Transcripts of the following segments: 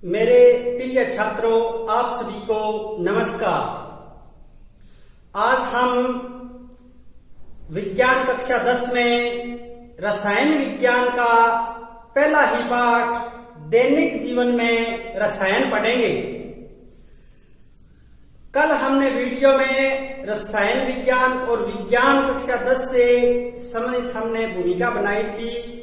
मेरे प्रिय छात्रों, आप सभी को नमस्कार। आज हम विज्ञान कक्षा 10 में रसायन विज्ञान का पहला ही पाठ दैनिक जीवन में रसायन पढ़ेंगे। कल हमने वीडियो में रसायन विज्ञान और विज्ञान कक्षा 10 से संबंधित हमने भूमिका बनाई थी,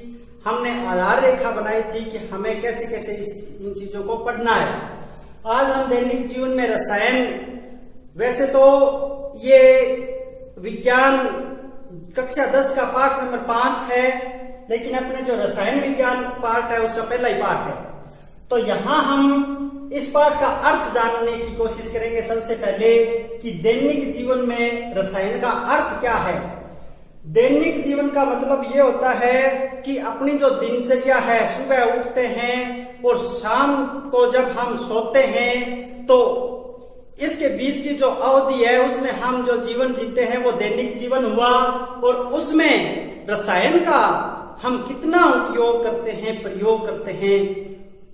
हमने आधार रेखा बनाई थी कि हमें कैसे कैसे इन चीजों को पढ़ना है। आज हम दैनिक जीवन में रसायन, वैसे तो ये विज्ञान कक्षा 10 का पाठ नंबर 5 है, लेकिन अपने जो रसायन विज्ञान पाठ है उसका पहला ही पाठ है। तो यहां हम इस पाठ का अर्थ जानने की कोशिश करेंगे। सबसे पहले कि दैनिक जीवन में रसायन का अर्थ क्या है। दैनिक जीवन का मतलब ये होता है कि अपनी जो दिनचर्या है, सुबह उठते हैं और शाम को जब हम सोते हैं, तो इसके बीच की जो अवधि है उसमें हम जो जीवन जीते हैं वो दैनिक जीवन हुआ। और उसमें रसायन का हम कितना उपयोग करते हैं, प्रयोग करते हैं,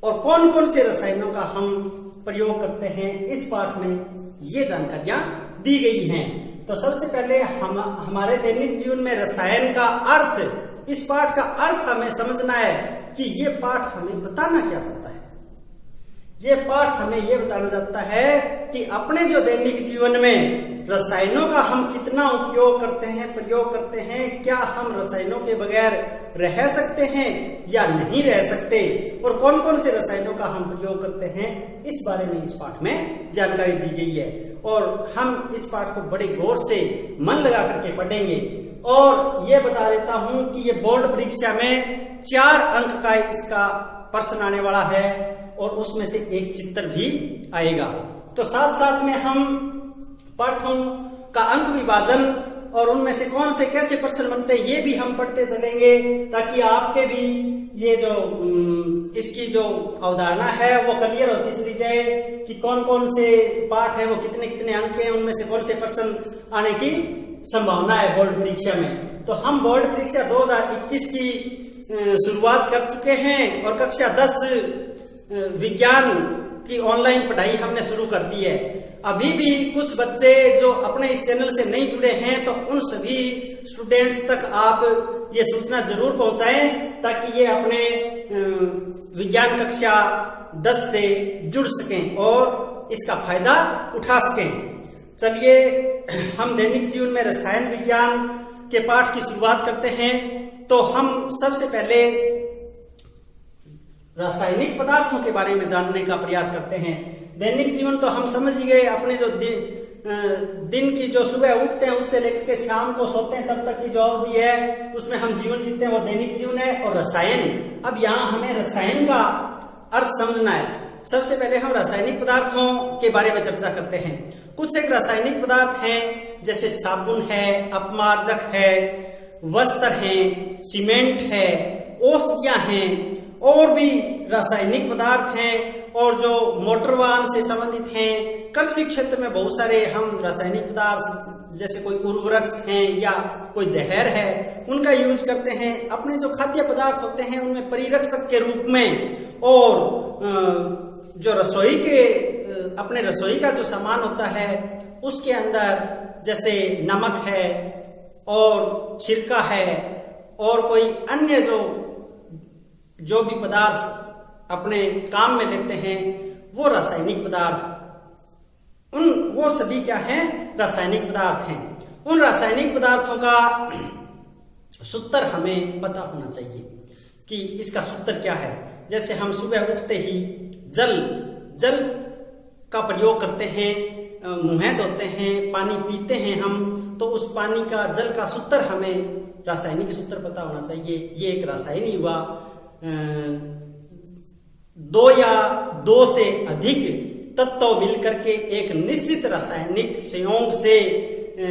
और कौन कौन से रसायनों का हम प्रयोग करते हैं, इस पाठ में ये जानकारियां दी गई हैं। तो सबसे पहले हमारे दैनिक जीवन में रसायन का अर्थ, इस पाठ का अर्थ हमें समझना है कि ये पाठ हमें बताना क्या चाहता है। ये पाठ हमें ये बताना चाहता है कि अपने जो दैनिक जीवन में रसायनों का हम कितना उपयोग करते हैं, प्रयोग करते हैं, क्या हम रसायनों के बगैर रह सकते हैं या नहीं रह सकते, और कौन कौन से रसायनों का हम प्रयोग करते हैं, इस बारे में इस पाठ में जानकारी दी गई है। और हम इस पाठ को बड़े गौर से मन लगा करके पढ़ेंगे। और ये बता देता हूं कि ये बोर्ड परीक्षा में 4 अंक का इसका प्रश्न आने वाला है, और उसमें से एक चित्र भी आएगा। तो साथ साथ में हम पाठों का अंक विभाजन और उनमें से कौन से कैसे प्रश्न बनते हैं ये भी हम पढ़ते चलेंगे, ताकि आपके भी ये जो इसकी जो अवधारणा है वो क्लियर होती चली जाए कि कौन कौन से पाठ है, वो कितने कितने अंक हैं, उनमें से कौन से प्रश्न आने की संभावना है बोर्ड परीक्षा में। तो हम बोर्ड परीक्षा 2021 की शुरुआत कर चुके हैं और कक्षा 10 विज्ञान की ऑनलाइन पढ़ाई हमने शुरू कर दी है। अभी भी कुछ बच्चे जो अपने इस चैनल से नहीं जुड़े हैं, तो उन सभी स्टूडेंट्स तक आप ये सूचना जरूर पहुंचाएं, ताकि ये अपने विज्ञान कक्षा 10 से जुड़ सकें और इसका फायदा उठा सकें। चलिए हम दैनिक जीवन में रसायन विज्ञान के पाठ की शुरुआत करते हैं। तो हम सबसे पहले रासायनिक पदार्थों के बारे में जानने का प्रयास करते हैं। दैनिक जीवन तो हम समझ गए, अपने जो दिन की जो सुबह उठते हैं उससे लेकर के शाम को सोते हैं तब तक की जो अवधि है उसमें हम जीवन जीते हैं, वो दैनिक जीवन है। और रसायन, अब यहाँ हमें रसायन का अर्थ समझना है। सबसे पहले हम रासायनिक पदार्थों के बारे में चर्चा करते हैं। कुछ एक रासायनिक पदार्थ हैं, जैसे साबुन है, अपमार्जक है, वस्त्र है, सीमेंट है, औषधियां हैं, और भी रासायनिक पदार्थ हैं। और जो मोटर वाहन से संबंधित हैं, कृषि क्षेत्र में बहुत सारे हम रासायनिक पदार्थ, जैसे कोई उर्वरक हैं या कोई जहर है, उनका यूज करते हैं। अपने जो खाद्य पदार्थ होते हैं उनमें परिरक्षक के रूप में, और जो रसोई के अपने रसोई का जो सामान होता है उसके अंदर जैसे नमक है और सिरका है, और कोई अन्य जो भी पदार्थ अपने काम में लेते हैं वो रासायनिक पदार्थ, वो सभी क्या हैं, रासायनिक पदार्थ हैं। उन रासायनिक पदार्थों का सूत्र हमें पता होना चाहिए कि इसका सूत्र क्या है। जैसे हम सुबह उठते ही जल का प्रयोग करते हैं, मुंह धोते हैं, पानी पीते हैं हम, तो उस पानी का, जल का सूत्र हमें रासायनिक सूत्र पता होना चाहिए। ये एक रासायन ही हुआ। 2 या 2 से अधिक तत्व मिलकर के एक निश्चित रासायनिक संयोग से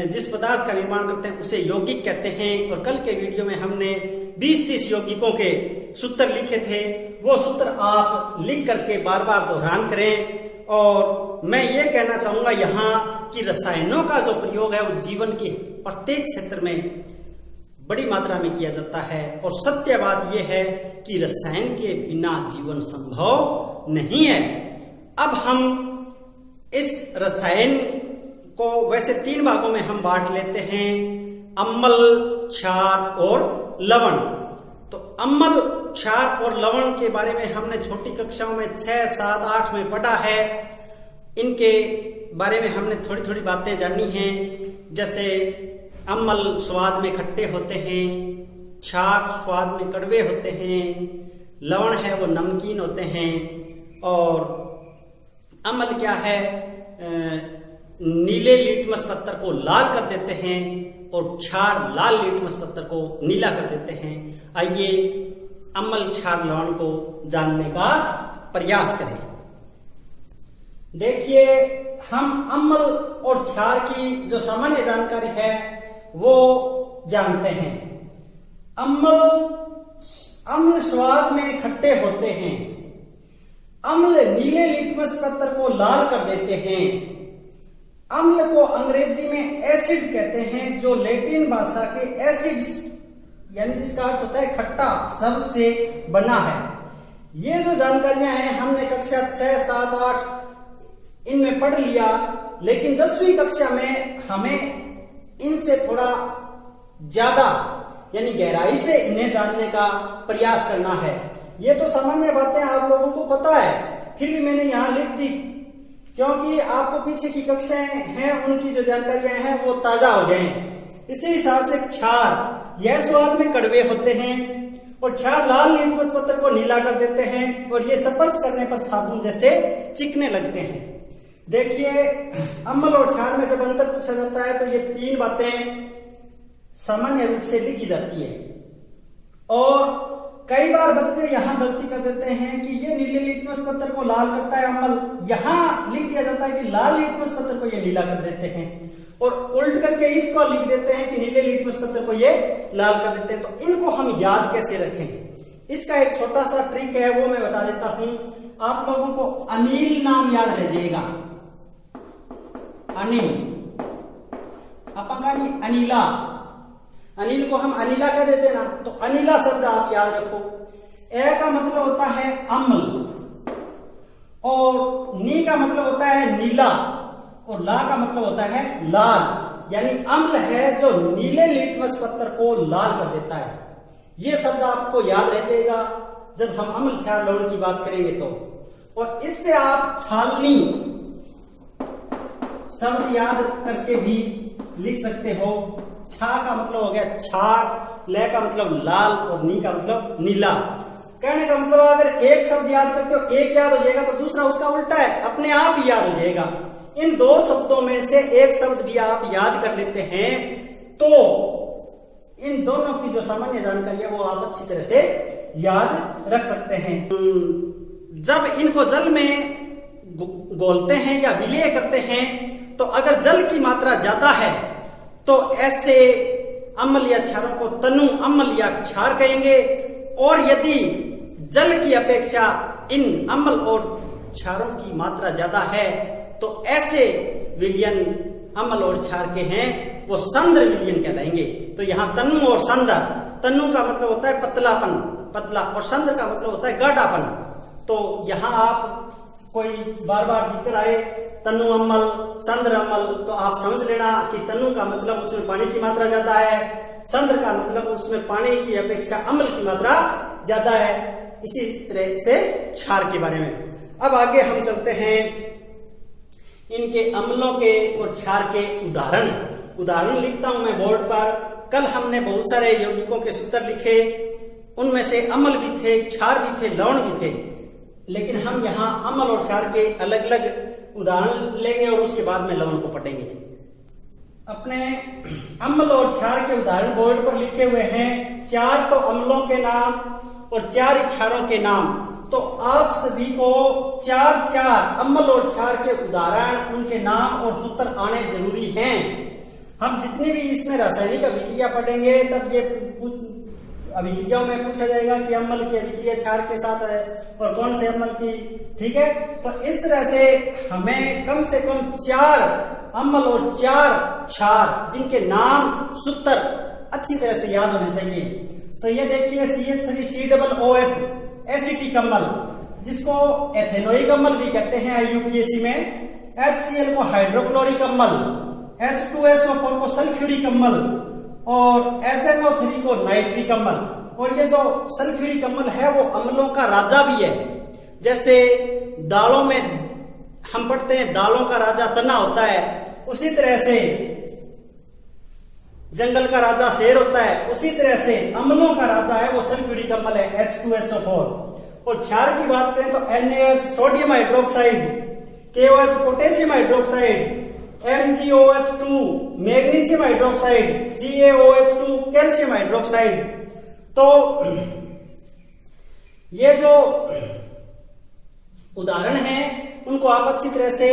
जिस पदार्थ का निर्माण करते हैं उसे यौगिक कहते हैं। और कल के वीडियो में हमने 20-30 यौगिकों के सूत्र लिखे थे, वो सूत्र आप लिख करके बार बार दोहरान करें। और मैं ये कहना चाहूंगा यहाँ कि रसायनों का जो प्रयोग है वो जीवन के प्रत्येक क्षेत्र में बड़ी मात्रा में किया जाता है। और सत्य बात यह है कि रसायन के बिना जीवन संभव नहीं है। अब हम इस रसायन को वैसे 3 भागों में हम बांट लेते हैं, अम्ल, क्षार और लवण। तो अम्ल, क्षार और लवण के बारे में हमने छोटी कक्षाओं में 6, 7, 8 में पढ़ा है। इनके बारे में हमने थोड़ी थोड़ी बातें जानी हैं, जैसे अम्ल स्वाद में खट्टे होते हैं, क्षार स्वाद में कड़वे होते हैं, लवण है वो नमकीन होते हैं, और अम्ल क्या है, नीले लिटमस पत्थर को लाल कर देते हैं, और क्षार लाल लिटमस पत्थर को नीला कर देते हैं। आइए अम्ल, क्षार, लवण को जानने का प्रयास करें। देखिए, हम अम्ल और क्षार की जो सामान्य जानकारी है वो जानते हैं। अम्ल स्वाद में खट्टे होते हैं, अम्ल नीले लिटमस पत्थर को लाल कर देते हैं। अम्ल को अंग्रेजी में एसिड कहते हैं, जो लैटिन भाषा के एसिड्स यानी जिसका अर्थ होता है खट्टा शब्द से बना है। ये जो जानकारियां हैं हमने कक्षा 6, 7, 8 इनमें पढ़ लिया, लेकिन 10वीं कक्षा में हमें इनसे थोड़ा ज्यादा यानी गहराई से इन्हें जानने का प्रयास करना है। ये तो सामान्य बातें आप लोगों को पता है, फिर भी मैंने यहाँ लिख दी क्योंकि आपको पीछे की कक्षाएं हैं उनकी जो जानकारियां हैं वो ताजा हो जाएं। इसी हिसाब से क्षार यह स्वाद में कड़वे होते हैं, और क्षार लाल लिटमस पत्थर को नीला कर देते हैं, और ये स्पर्श करने पर साबुन जैसे चिकने लगते हैं। देखिए, अम्ल और क्षार में जब अंतर पूछा जाता है तो ये 3 बातें सामान्य रूप से लिखी जाती है, और कई बार बच्चे यहां गलती कर देते हैं कि ये नीले लिटमस पत्थर को लाल करता है अम्ल, यहां लिख दिया जाता है कि लाल लिटमस पत्थर को ये नीला कर देते हैं, और उल्ट करके इसको लिख देते हैं कि नीले लिटमस पत्थर को ये लाल कर देते हैं। तो इनको हम याद कैसे रखें, इसका एक छोटा सा ट्रिक है, वो मैं बता देता हूं। आप लोगों को अनिल नाम याद रह जाएगा, अनिल, अपंगानी अनिला, अनिल को हम अनिला कह देते ना, तो अनिला शब्द आप याद रखो। ए का मतलब होता है अम्ल, और नी का मतलब होता है नीला, और ला का मतलब होता है लाल, यानी अम्ल है जो नीले लिटमस पत्थर को लाल कर देता है। ये शब्द आपको याद रह जाएगा जब हम अम्ल, क्षार, लवण की बात करेंगे तो। और इससे आप छालनी शब्द याद करके भी लिख सकते हो। छा का मतलब हो गया क्षार, ले का मतलब लाल, और नी का मतलब नीला। कहने का मतलब अगर एक शब्द याद करते हो, एक याद हो जाएगा तो दूसरा उसका उल्टा है, अपने आप ही याद हो जाएगा। इन 2 शब्दों में से एक शब्द भी आप याद कर लेते हैं तो इन दोनों की जो सामान्य जानकारी है वो आप अच्छी तरह से याद रख सकते हैं। जब इनको जल में घोलते हैं या विलय करते हैं, तो अगर जल की मात्रा ज्यादा है तो ऐसे अम्ल या क्षारों को तनु अम्ल या क्षार कहेंगे, और यदि जल की अपेक्षा इन अम्ल और क्षारों की मात्रा ज्यादा है तो ऐसे विलयन अम्ल और क्षार के हैं वो सांद्र विलयन कहलाएंगे। तो यहाँ तनु और सांद्र, तनु का मतलब होता है पतलापन, पतला, और सांद्र का मतलब होता है गाढ़ापन। तो यहाँ आप कोई बार बार जिक्र आए तनु अम्ल, सांद्र अम्ल, तो आप समझ लेना कि तनु का मतलब उसमें पानी की मात्रा ज्यादा है, सांद्र का मतलब उसमें पानी की अपेक्षा अम्ल की मात्रा ज्यादा है। इसी तरह से क्षार के बारे में अब आगे हम चलते हैं इनके अम्लों के और क्षार के उदाहरण लिखता हूं मैं बोर्ड पर। कल हमने बहुत सारे यौगिकों के सूत्र लिखे, उनमें से अम्ल भी थे, क्षार भी थे, लवण भी थे, लेकिन हम यहाँ अम्ल और क्षार के अलग अलग उदाहरण लेंगे और उसके बाद में लवण को पढ़ेंगे। अपने अम्ल और क्षार के उदाहरण बोर्ड पर लिखे हुए हैं। 4 तो अम्लों के नाम और 4 क्षारों के नाम। तो आप सभी को 4 अम्ल और क्षार के उदाहरण, उनके नाम और सूत्र आने जरूरी हैं। हम जितनी भी इसमें रासायनिक अभिक्रिया पढ़ेंगे तब ये अभिक्रियाओं में पूछा जाएगा कि अम्ल की अभिक्रिया क्षार के साथ है और कौन से अम्ल की, ठीक है। तो इस तरह से हमें कम से कम 4 अम्ल और 4 क्षार जिनके नाम सूत्र अच्छी तरह से याद होने चाहिए। तो ये देखिए CH3COOH एसिटिक अम्ल, जिसको एथेनोइक अम्ल भी कहते हैं IUPAC में, HCl को हाइड्रोक्लोरिक अम्ल, H2SO4 को सल्फ्यूरिक अम्ल और HNO3 को नाइट्रिक अम्ल। और ये जो सल्फ्यूरिक अम्ल है वो अम्लों का राजा भी है। जैसे दालों में हम पढ़ते हैं दालों का राजा चना होता है, उसी तरह से जंगल का राजा शेर होता है, उसी तरह से अम्लों का राजा है वो सल्फ्यूरिक अम्ल है H2SO4। और क्षार की बात करें तो NaOH sodium hydroxide, KOH potassium hydroxide, MgOH2 magnesium hydroxide, CaOH2 calcium hydroxide. तो ये जो उदाहरण हैं उनको आप अच्छी तरह से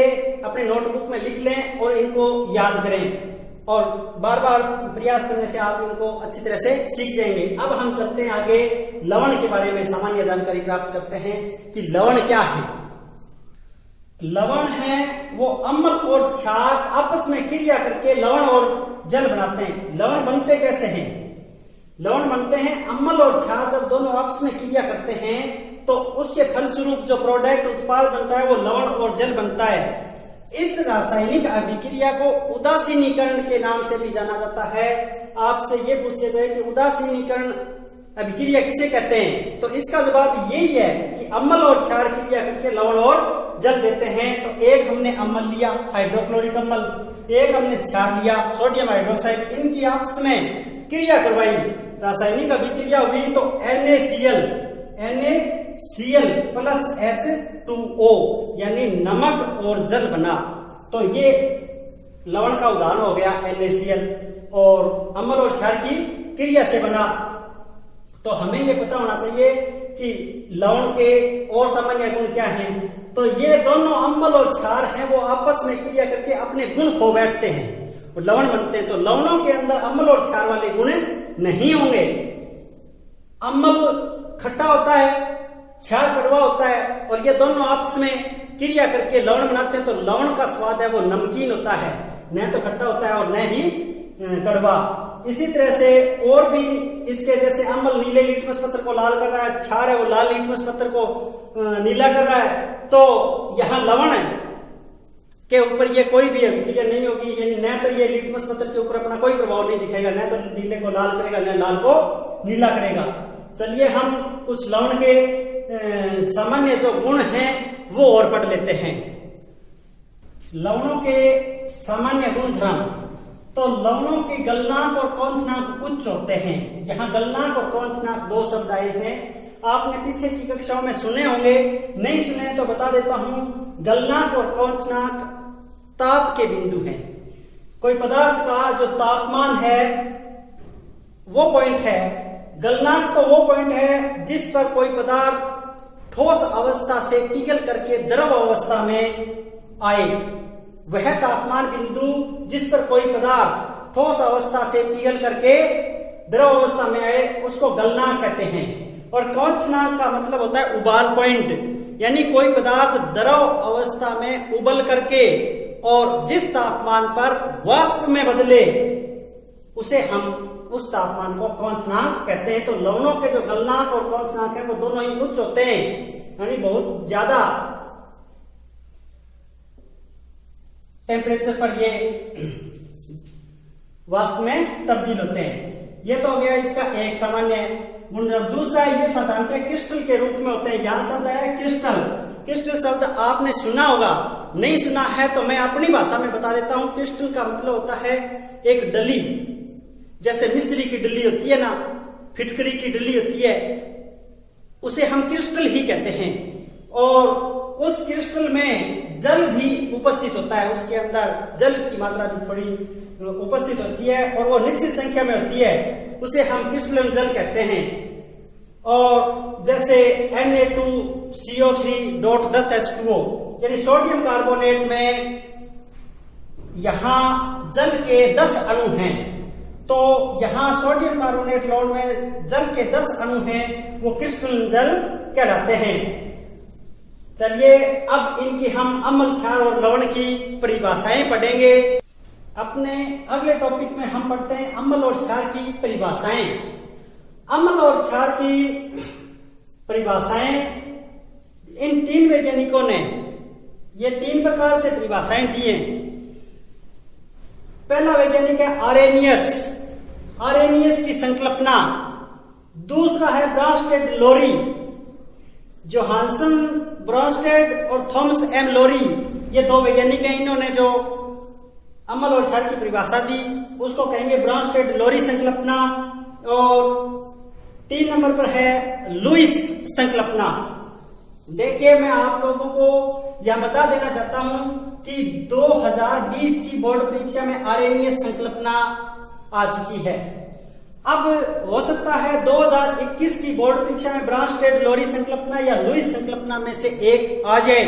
अपने नोटबुक में लिख लें और इनको याद करें, और बार बार प्रयास करने से आप इनको अच्छी तरह से सीख जाएंगे। अब हम चलते हैं आगे, लवण के बारे में सामान्य जानकारी प्राप्त करते हैं कि लवण क्या है। लवण है वो अम्ल और क्षार आपस में क्रिया करके लवण और जल बनाते हैं। लवण बनते कैसे हैं? लवण बनते हैं अम्ल और क्षार जब दोनों आपस में क्रिया करते हैं तो उसके फलस्वरूप जो प्रोडक्ट उत्पाद बनता है वो लवण और जल बनता है। इस रासायनिक अभिक्रिया को उदासीनीकरण के नाम से भी जाना जाता है। आपसे ये पूछ लिया जाए कि उदासीनीकरण अभिक्रिया किसे कहते हैं, तो इसका जवाब यही है कि अम्ल और क्षार क्रिया करके लवण और जल देते हैं। तो एक हमने अम्ल लिया हाइड्रोक्लोरिक अम्ल, एक हमने क्षार लिया सोडियम हाइड्रोक्साइड, इनकी आपस में क्रिया करवाई, रासायनिक अभिक्रिया हुई तो NaCl प्लस H2O यानी नमक और जल बना। तो ये लवण का उदाहरण हो गया NaCl, और अम्ल और क्षार की क्रिया से बना। तो हमें ये पता होना चाहिए कि लवण के और सामान्य गुण क्या हैं। तो ये दोनों अम्ल और क्षार हैं वो आपस में क्रिया करके अपने गुण खो बैठते हैं और लवण बनते हैं। तो लवणों के अंदर अम्ल और क्षार वाले गुण नहीं होंगे। अम्ल खट्टा होता है, क्षार कड़वा होता है, और ये दोनों आपस में क्रिया करके लवण बनाते हैं। तो लवण का स्वाद है वो नमकीन होता है, न तो खट्टा होता है और न ही कड़वा। इसी तरह से और भी इसके जैसे अम्ल नीले लिटमस पत्र को लाल कर रहा है, क्षार है वो लाल लिटमस पत्र को नीला कर रहा है। तो यहाँ लवण है के ऊपर ये कोई भी अभिक्रिया नहीं होगी, यानी न तो ये लिटमस पत्र के ऊपर अपना कोई प्रभाव नहीं दिखाएगा, न तो नीले को लाल करेगा न लाल को नीला करेगा। चलिए हम कुछ लवण के सामान्य जो गुण हैं वो और पढ़ लेते हैं। लवणों के सामान्य गुणधर्म। तो लवणों के गलनांक और क्वथनांक उच्च होते हैं। यहाँ गलनांक और क्वथनांक दो शब्द आए हैं, आपने पीछे की कक्षाओं में सुने होंगे, नहीं सुने तो बता देता हूं। गलनांक और क्वथनांक ताप के बिंदु हैं। कोई पदार्थ का जो तापमान है वो पॉइंट है, गलनांक तो वो पॉइंट है जिस पर कोई पदार्थ ठोस अवस्था से पिघल करके द्रव अवस्था में आए। वह तापमान बिंदु जिस पर कोई पदार्थ ठोस अवस्था से पिघल करके द्रव अवस्था में आए उसको गलनांक कहते हैं। और क्वथनांक का मतलब होता है उबाल पॉइंट, यानी कोई पदार्थ द्रव अवस्था में उबल करके और जिस तापमान पर वाष्प में बदले उसे हम उस तापमान को क्वथनांक कहते हैं। तो लवणों के जो गलनांक और क्वथनांक है वो दोनों ही उच्च होते हैं, यानी बहुत ज्यादा टेम्परेचर पर ये वाष्प में तब्दील होते हैं। ये तो हो गया इसका एक सामान्य गुणधर्म। दूसरा ये साधारणतः क्रिस्टल के रूप में होते हैं। यहां शब्द है क्रिस्टल। क्रिस्टल शब्द आपने सुना होगा, नहीं सुना है तो मैं अपनी भाषा में बता देता हूं। क्रिस्टल का मतलब होता है एक डली, जैसे मिस्री की डली होती है ना, फिटकड़ी की डली होती है, उसे हम क्रिस्टल ही कहते हैं। और उस क्रिस्टल में जल भी उपस्थित होता है, उसके अंदर जल की मात्रा भी थोड़ी उपस्थित होती है और वो निश्चित संख्या में होती है, उसे हम क्रिस्टलन जल कहते हैं। और जैसे Na2CO3.10H2O यानी सोडियम कार्बोनेट में यहां जल के 10 अणु हैं, तो यहां सोडियम कार्बोनेट लवण में जल के 10 अणु हैं, वो क्रिस्टलन जल कहलाते हैं। चलिए अब इनकी हम अम्ल, क्षार और लवण की परिभाषाएं पढ़ेंगे। अपने अगले टॉपिक में हम पढ़ते हैं अम्ल और क्षार की परिभाषाएं। अम्ल और क्षार की परिभाषाएं इन तीन वैज्ञानिकों ने ये तीन प्रकार से परिभाषाएं दी हैं। पहला वैज्ञानिक है आरेनियस, आरेनियस की संकल्पना। दूसरा है ब्रॉन्स्टेड लोरी, जोहानसन ब्रॉन्स्टेड और थॉमस एम लोरी, ये दो वैज्ञानिक हैं। इन्होंने जो अम्ल और क्षार की परिभाषा दी उसको कहेंगे ब्रॉन्स्टेड लोरी संकल्पना। और 3 नंबर पर है लुईस संकल्पना। देखिए, मैं आप लोगों को यह बता देना चाहता हूं कि 2020 की बोर्ड परीक्षा में आरेनियस संकल्पना आ चुकी है। अब हो सकता है 2021 की बोर्ड परीक्षा में ब्रॉन्स्टेड लोरी संकल्पना या लुईस संकल्पना में से एक आ जाए।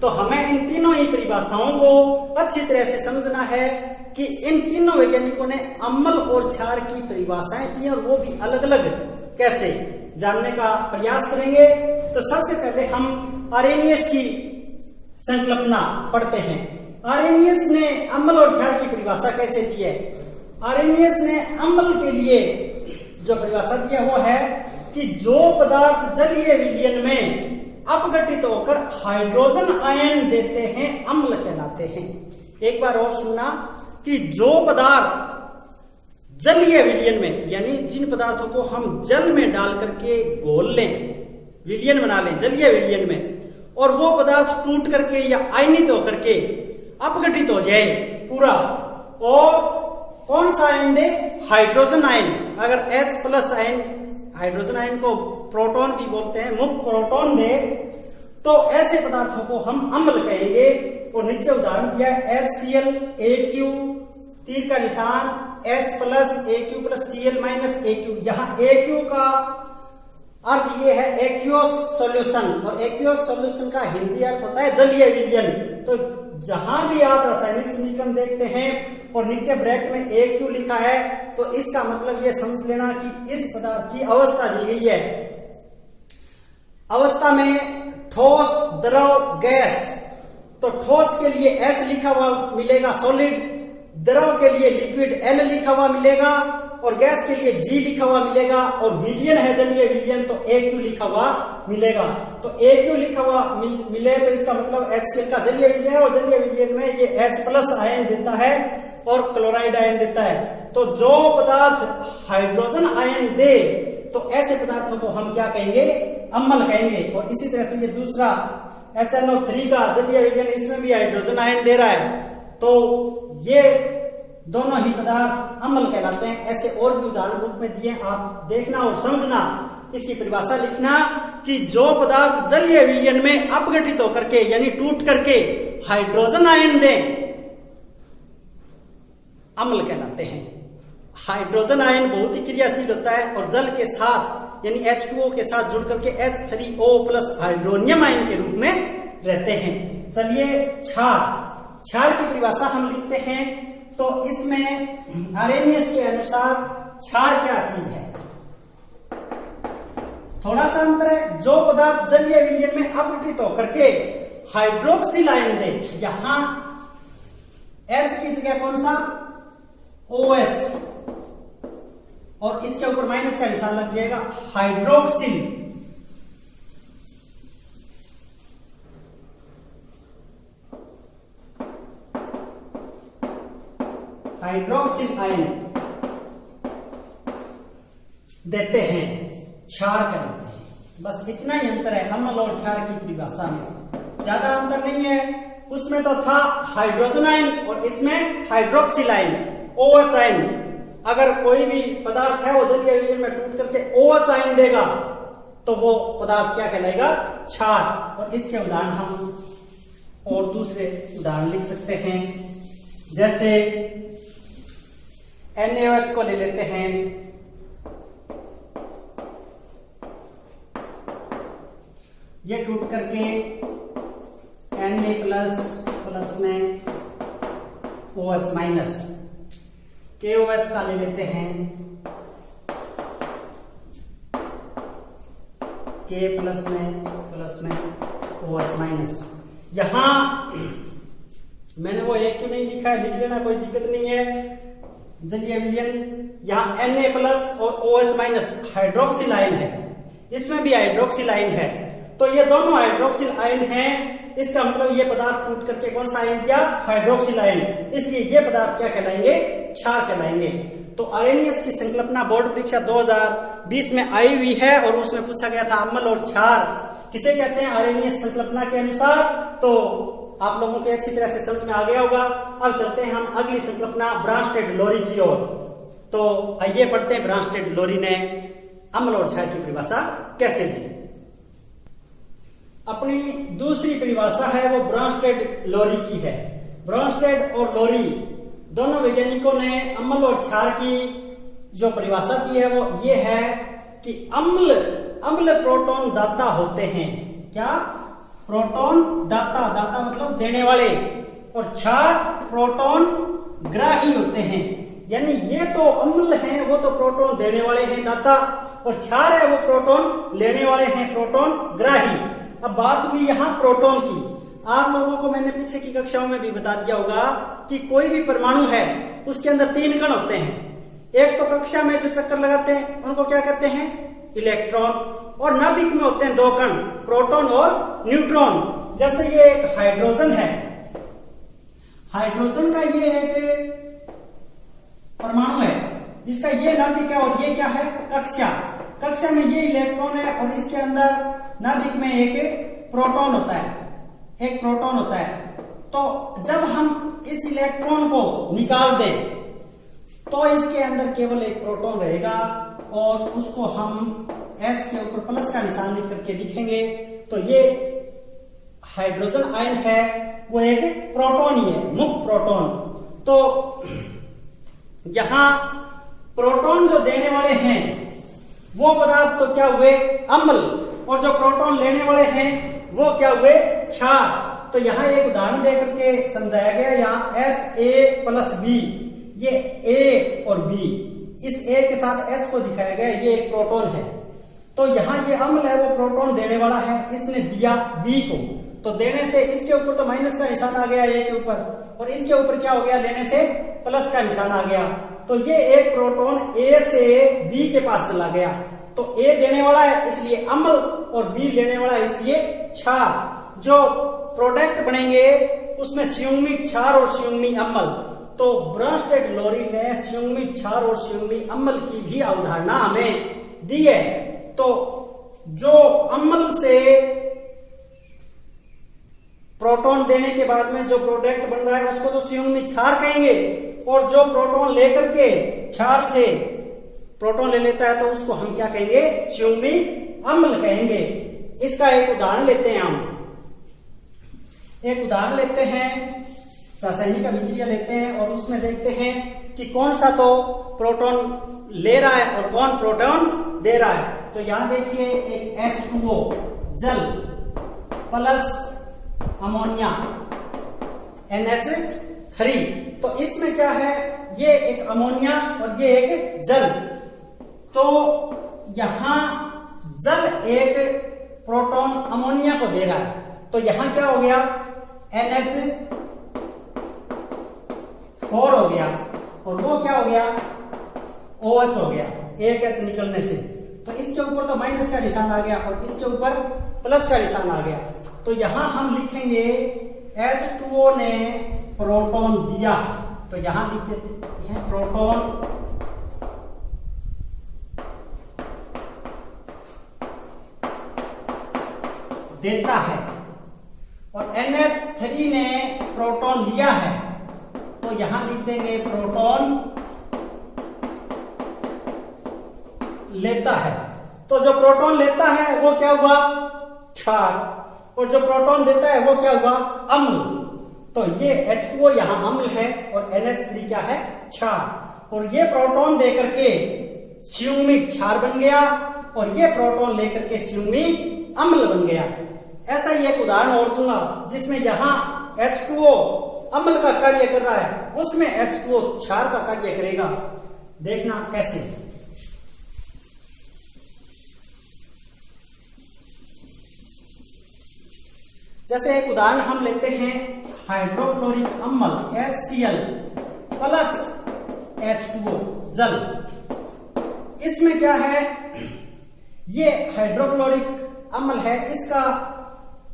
तो हमें इन तीनों ही परिभाषाओं को अच्छी तरह से समझना है कि इन तीनों वैज्ञानिकों ने अम्ल और क्षार की परिभाषाएं दी और वो भी अलग अलग कैसे, जानने का प्रयास करेंगे। तो सबसे पहले हम आरेनियस की संकल्पना पढ़ते हैं। आरेनियस ने अम्ल और क्षार की परिभाषा कैसे दी है? आरेनियस ने अम्ल के लिए जो परिभाषा दी है वो है कि जो पदार्थ जलीय विलयन में अपघटित होकर हाइड्रोजन आयन देते हैं अम्ल कहलाते हैं। एक बार और सुनना कि जो पदार्थ जलीय विलयन में, यानी जिन पदार्थों को हम जल में डाल करके घोल लें, विलयन बना लें जलीय विलयन में, और वो पदार्थ टूट करके या आयनित होकर के अपघटित हो जाए पूरा, और कौन सा आयन दे? Hydrogen ion. अगर H plus ion, hydrogen ion को प्रोटॉन भी बोलते हैं, मुक्त प्रोटॉन दे, तो ऐसे पदार्थों को हम अम्ल कहेंगे। और नीचे उदाहरण दिया है HCl, AQ, तीर का निशान, H plus AQ plus Cl minus AQ। यहाँ AQ का अर्थ ये है एक्वियस सॉल्यूशन, और एक्वियस सॉल्यूशन का हिंदी अर्थ होता है जलीय विलयन। तो जहां भी आप रासायनिक समीकरण देखते हैं और नीचे ब्रैकेट में AQ लिखा है, तो इसका मतलब ये समझ लेना कि इस पदार्थ की अवस्था दी गई है। अवस्था में ठोस, द्रव, गैस। तो ठोस के लिए S लिखा हुआ मिलेगा सॉलिड, द्रव के लिए लिक्विड L लिखा हुआ मिलेगा, और गैस के लिए G लिखा हुआ मिलेगा, और विलयन है जलीय विलयन तो AQ लिखा हुआ मिलेगा। तो AQ लिखा हुआ मिले तो इसका मतलब HCl का जलीय विलयन है, और जलीय विलयन में ये H प्लस आयन देता है और क्लोराइड आयन देता है। तो जो पदार्थ हाइड्रोजन आयन दे तो ऐसे पदार्थों को हम क्या कहेंगे? अम्ल कहेंगे। और इसी तरह से ये दूसरा HNO3 का जलीय विलयन, इसमें भी हाइड्रोजन आयन दे रहा है, तो ये दोनों ही पदार्थ अम्ल कहलाते हैं। ऐसे और भी उदाहरण बुक में दिए, आप देखना और समझना, इसकी परिभाषा लिखना कि जो पदार्थ जलीय विलयन में अपघटित होकर के यानी टूट करके हाइड्रोजन आयन दे, अम्ल कहलाते हैं। हाइड्रोजन आयन बहुत ही क्रियाशील होता है और जल के साथ यानी H2O के साथ जुड़ करके H3O प्लस हाइड्रोनियम आयन के रूप में रहते हैं। चलिए क्षार, क्षार की परिभाषा हम लिखते हैं। तो इसमें आरेनियस के अनुसार क्षार क्या चीज है? थोड़ा सा अंतर है। जो पदार्थ जलीय विलयन में अपघटित होकर के हाइड्रोक्सिल आयन दे, यहां H की जगह कौन सा? OH, और इसके ऊपर माइनस का निशान लग जाएगा, हाइड्रोक्सिल। हाइड्रोक्सिल आयन देते हैं, क्षार कहलाते हैं। बस इतना ही अंतर है अम्ल और क्षार की परिभाषा में, ज्यादा अंतर नहीं है। उसमें तो था हाइड्रोजन आयन और इसमें हाइड्रोक्सिल आयन, OH आयन। अगर कोई भी पदार्थ है वो जलीय विलयन में टूट करके OH आयन देगा तो वो पदार्थ क्या कहलाएगा? क्षार। और इसके उदाहरण हम और दूसरे उदाहरण लिख सकते हैं, जैसे NaOH को ले लेते हैं। ये टूट करके Na प्लस प्लस में OH माइनस, KOH का ले लेते हैं, K प्लस में OH माइनस। यहां मैंने वो एक क्यों नहीं लिखा है, लिख लेना, कोई दिक्कत नहीं है। जलीय विलयन यहाँ Na प्लस और OH माइनस हाइड्रोक्सिल आयन है, इसमें भी हाइड्रोक्सिल आयन है। तो ये दोनों हाइड्रोक्सिल आयन हैं, इसका मतलब ये पदार्थ टूट करके कौन सा आयन दिया? Hydroxyl ion. इसलिए ये पदार्थ क्या कहलाएंगे? क्षार कहलाएंगे। तो आर्हेनियस की संकल्पना बोर्ड परीक्षा 2020 में आई हुई है और उसमें पूछा गया था अम्ल और क्षार किसे कहते हैं आर्हेनियस संकल्पना के अनुसार। तो आप लोगों के अच्छी तरह से समझ में आ गया होगा। अब चलते हैं हम अगली संकल्पना ब्रांस्टेड-लोरी की ओर। तो आइए पढ़ते हैं ब्रांस्टेड-लोरी ने अम्ल और क्षार की परिभाषा कैसे दी। अपनी दूसरी परिभाषा है वो ब्रांस्टेड-लोरी की है। ब्रांस्टेड और लोरी दोनों वैज्ञानिकों ने अम्ल और क्षार की जो परिभाषा की है वो ये है कि अम्ल प्रोटॉन दाता होते हैं। क्या? प्रोटॉन दाता, दाता मतलब देने वाले, और क्षार प्रोटॉन ग्राही होते हैं। यानी ये तो अम्ल हैं, वो तो प्रोटॉन देने वाले हैं दाता, और क्षार है वो प्रोटॉन लेने वाले हैं प्रोटॉन ग्राही। अब बात हुई यहाँ प्रोटॉन की। आप लोगों को मैंने पीछे की कक्षाओं में भी बता दिया होगा कि कोई भी परमाणु है उसके अंदर 3 कण होते हैं। एक तो कक्षा में जो चक्कर लगाते हैं उनको क्या कहते हैं? इलेक्ट्रॉन। और नाभिक में होते हैं 2 कण, प्रोटॉन और न्यूट्रॉन। जैसे ये एक हाइड्रोजन है, हाइड्रोजन का ये एक परमाणु है, इसका ये नाभिक है और ये क्या है? कक्षा। कक्षा में ये इलेक्ट्रॉन है और इसके अंदर नाभिक में एक प्रोटॉन होता है, एक प्रोटॉन होता है। तो जब हम इस इलेक्ट्रॉन को निकाल दें तो इसके अंदर केवल एक प्रोटॉन रहेगा और उसको हम H के ऊपर प्लस का निशान लिख करके लिखेंगे। तो ये हाइड्रोजन आयन है वो एक प्रोटॉन ही है, मुक्त प्रोटॉन। तो यहां प्रोटॉन जो देने वाले हैं वो पदार्थ तो क्या हुए? अम्ल, और जो प्रोटॉन लेने वाले हैं वो क्या हुए? क्षार। तो यहाँ एक उदाहरण देकर के समझाया गया। यहाँ Ha+B, ये A और B, इस A के साथ H को दिखाया गया, ये एक प्रोटॉन है। तो यहाँ ये अम्ल है वो प्रोटॉन देने वाला है, इसने दिया B को। तो देने से इसके ऊपर तो माइनस का निशान आ गया A के ऊपर, और इसके ऊपर क्या हो गया? लेने से प्लस का निशान आ गया। तो ये एक प्रोटॉन A से B के पास चला गया। तो A देने वाला है इसलिए अम्ल और B लेने वाला है इसलिए क्षार। जो प्रोडक्ट बनेंगे उसमें संयुग्मी क्षार और संयुग्मी अम्ल। तो ब्रांस्टेड-लोरी ने संयुग्मी क्षार और संयुग्मी अम्ल की भी अवधारणा हमें दी है। तो जो अम्ल से प्रोटॉन देने के बाद में जो प्रोडक्ट बन रहा है उसको तो संयुग्मी क्षार कहेंगे, और जो प्रोटॉन लेकर के क्षार से प्रोटॉन ले लेता है तो उसको हम क्या कहेंगे? संयुग्मी अम्ल कहेंगे। इसका एक उदाहरण लेते हैं। हम एक उदाहरण लेते हैं, रासायनिक अभिक्रिया लेते हैं और उसमें देखते हैं कि कौन सा तो प्रोटॉन ले रहा है और कौन प्रोटॉन दे रहा है। तो यहां देखिए एक H2O जल प्लस अमोनिया NH3। तो इसमें क्या है? ये एक अमोनिया और ये एक जल। तो यहां जल एक प्रोटॉन अमोनिया को दे रहा है। तो यहां क्या हो गया? NH4 हो गया, और वो क्या हो गया? OH हो गया, एक H निकलने से। तो इसके ऊपर तो माइनस का निशान आ गया और इसके ऊपर प्लस का निशान आ गया। तो यहां हम लिखेंगे H2O ने प्रोटॉन दिया। तो यहां लिख देते हैं प्रोटॉन देता है, और NH3 ने प्रोटॉन लिया है। तो यहां लिख देंगे प्रोटॉन लेता है। तो जो प्रोटॉन लेता है वो क्या हुआ? क्षार, और जो प्रोटॉन देता है वो क्या हुआ? अम्ल। तो ये H2O यहां अम्ल है और NH3 क्या है? क्षार। और ये प्रोटॉन देकर के संयुग्मी क्षार बन गया और ये प्रोटॉन लेकर के संयुग्मी अम्ल बन गया। ऐसा ही एक उदाहरण और दूंगा जिसमें यहां H2O अम्ल का कार्य कर रहा है, उसमें H2O क्षार का कार्य करेगा। देखना कैसे। जैसे एक उदाहरण हम लेते हैं हाइड्रोक्लोरिक अम्ल HCl प्लस H2O जल। इसमें क्या है? ये हाइड्रोक्लोरिक अम्ल है इसका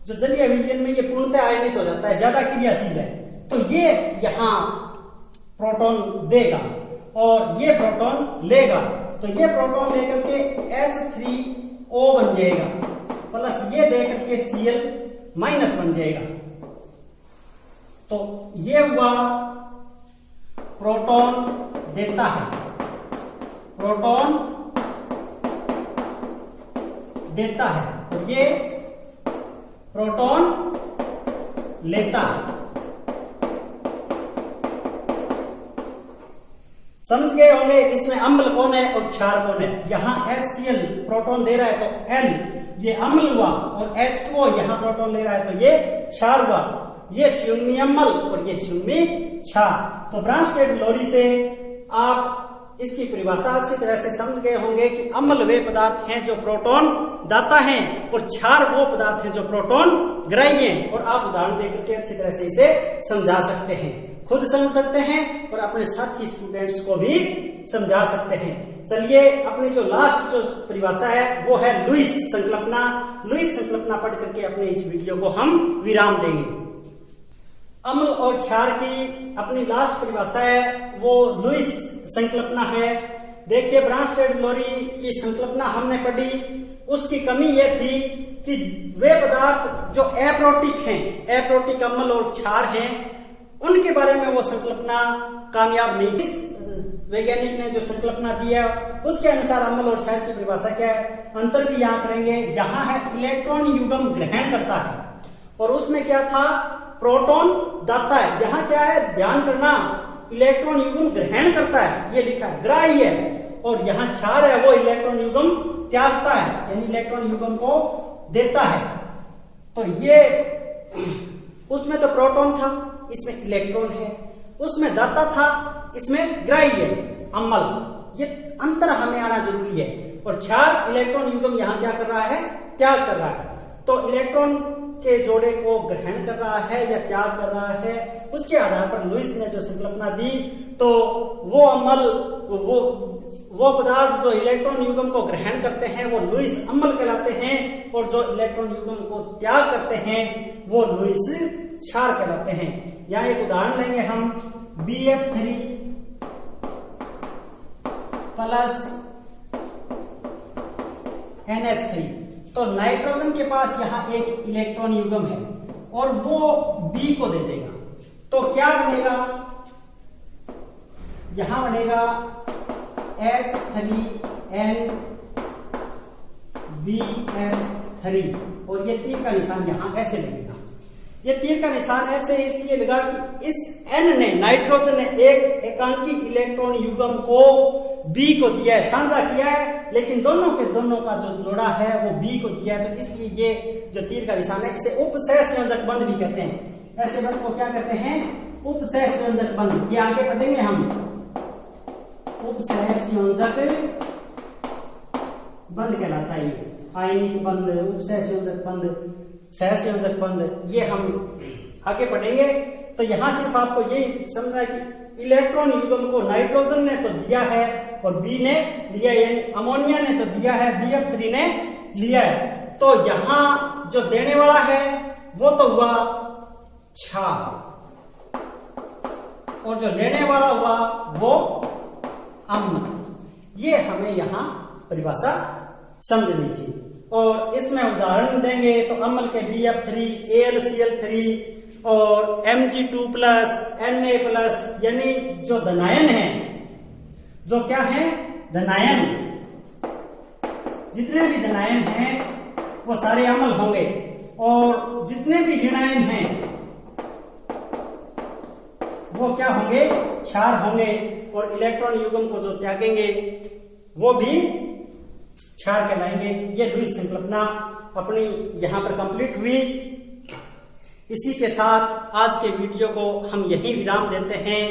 जो जलीय विलयन में ये पूर्णतः आयनित हो जाता है, ज्यादा क्रियाशील है, तो ये यहां प्रोटॉन देगा और ये प्रोटॉन लेगा, तो ये प्रोटॉन लेकर के H3O बन जाएगा प्लस ये देकर के Cl माइनस बन जाएगा। तो ये हुआ प्रोटॉन देता है, प्रोटॉन देता है, और ये प्रोटॉन लेता है। समझ गए होंगे इसमें अम्ल कौन है और क्षार कौन है। यहां HCl प्रोटॉन दे रहा है तो L ये अम्ल हुआ, और H2O यहां प्रोटॉन ले रहा है तो ये क्षार हुआ। ये संयुग्मी अम्ल और ये संयुग्मी क्षार। तो ब्रांस्टेड-लोरी से आप इसकी परिभाषा अच्छी तरह से समझ गए होंगे कि अम्ल वे पदार्थ हैं जो प्रोटॉन दाता हैं और क्षार वो पदार्थ हैं जो प्रोटॉन ग्राही हैं। और आप उदाहरण देकर के अच्छी तरह से इसे समझा सकते हैं, खुद समझ सकते हैं और अपने साथी स्टूडेंट्स को भी समझा सकते हैं। चलिए अपनी जो लास्ट जो परिभाषा है वो है लुईस संकल्पना। लुईस संकल्पना पढ़ करके अपने इस वीडियो को हम विराम देंगे। अम्ल और क्षार की अपनी लास्ट परिभाषा है वो लुईस संकल्पना है। देखिए ब्रांस्टेड-लोरी की संकल्पना हमने पढ़ी, उसकी कमी यह थी कि वे पदार्थ जो एप्रोटिक हैं, एप्रोटिक अम्ल और क्षार हैं, उनके बारे में वो संकल्पना कामयाब नहीं थी। वैज्ञानिक ने जो संकल्पना दी है उसके अनुसार अम्ल और क्षार की परिभाषा क्या है, अंतर भी यहाँ करेंगे। यहाँ है इलेक्ट्रॉन युग्म ग्रहण करता है, और उसमें क्या था, प्रोटॉन दाता है। यहाँ क्या है, ध्यान करना, इलेक्ट्रॉन युग्म ग्रहण करता है, ये लिखा है, ग्राही है। और यहाँ क्षार है वो इलेक्ट्रॉन युग्म त्यागता है, यानी इलेक्ट्रॉन युग्म को देता है। तो ये उसमें तो प्रोटॉन था, इसमें इलेक्ट्रॉन है, उसमें दाता था, इसमें ग्राही है अम्ल। ये अंतर हमें आना जरूरी है। और क्षार इलेक्ट्रॉन युग्म यहाँ क्या कर रहा है, त्याग कर रहा है। तो इलेक्ट्रॉन के जोड़े को ग्रहण कर रहा है या त्याग कर रहा है, उसके आधार पर लुईस ने जो संकल्पना दी, तो वो अम्ल वो पदार्थ जो इलेक्ट्रॉन युग्म को ग्रहण करते हैं वो लुईस अम्ल कहलाते हैं, और जो इलेक्ट्रॉन युग्म को त्याग करते हैं वो लुईस क्षार कहलाते हैं। यहाँ एक उदाहरण लेंगे हम, BF3 प्लस NH3। तो नाइट्रोजन के पास यहाँ एक इलेक्ट्रॉन युग्म है और वो B को दे देगा, तो क्या बनेगा, यहां बनेगा H3NBF3, और ये तीर का निशान यहां ऐसे लगेगा। ये तीर का निशान ऐसे इसलिए लगा कि इस N ने, नाइट्रोजन ने एक एकांकी इलेक्ट्रॉन युग्म को B को दिया है, साझा किया है, लेकिन दोनों के दोनों का जो जोड़ा है वो B को दिया है। तो इसलिए ये जो तीर का निशान है इसे उपसह संयोजक बंध भी कहते हैं। ऐसे बंध को क्या कहते हैं, उपसह संयोजक बंध। ये आगे पढ़ेंगे हम, उपसह संयोजक बंध कहलाता है ये। आयनिक बंध, उपसह संयोजक बंध, सहसंयोजक बंध, ये हम आगे पढ़ेंगे। तो यहां सिर्फ आपको यही समझना है कि इलेक्ट्रॉन युग्म को नाइट्रोजन ने तो दिया है और B ने लिया, यानी अमोनिया ने तो दिया है, BF3 ने लिया है। तो यहां जो देने वाला है वो तो हुआ क्षार, और जो लेने वाला हुआ वो अम्ल। ये हमें यहां परिभाषा समझनी थी। और इसमें उदाहरण देंगे तो अम्ल के BF3, AlCl3 और Mg2 प्लस Na प्लस, यानी जो धनायन है, जो क्या है, धनायन, जितने भी धनायन हैं वो सारे अम्ल होंगे, और जितने भी ऋणायन हैं वो क्या होंगे, क्षार होंगे। और इलेक्ट्रॉन युग्म को जो त्यागेंगे वो भी क्षार कहलाएंगे। ये लुईस संकल्पना अपनी यहां पर कंप्लीट हुई। इसी के साथ आज के वीडियो को हम यहीं विराम देते हैं।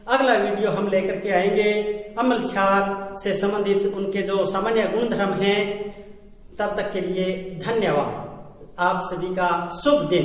अगला वीडियो हम लेकर के आएंगे अम्ल क्षार से संबंधित उनके जो सामान्य गुणधर्म हैं। तब तक के लिए धन्यवाद। आप सभी का शुभ दिन।